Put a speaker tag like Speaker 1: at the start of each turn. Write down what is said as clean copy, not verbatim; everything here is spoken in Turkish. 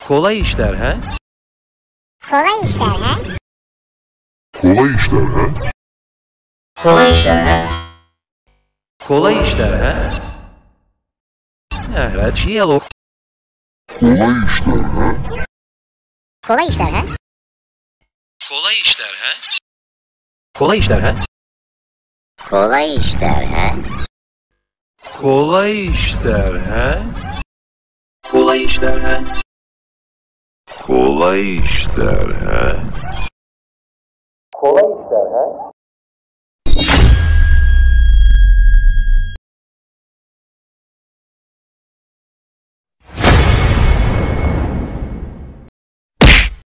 Speaker 1: Kolay işler he?
Speaker 2: Kolay işler ha?
Speaker 3: Kolay işler ha?
Speaker 4: Kolay işler ha?
Speaker 1: Kolay işler he? Dialog.
Speaker 3: Kolay işler ha?
Speaker 2: Kolay işler ha?
Speaker 1: Kolay işler he? Kolay işler he?
Speaker 4: Kolay işler ha?
Speaker 1: Kolay işler he? Kolay işler he? Kolay işler he? Kolay işler he?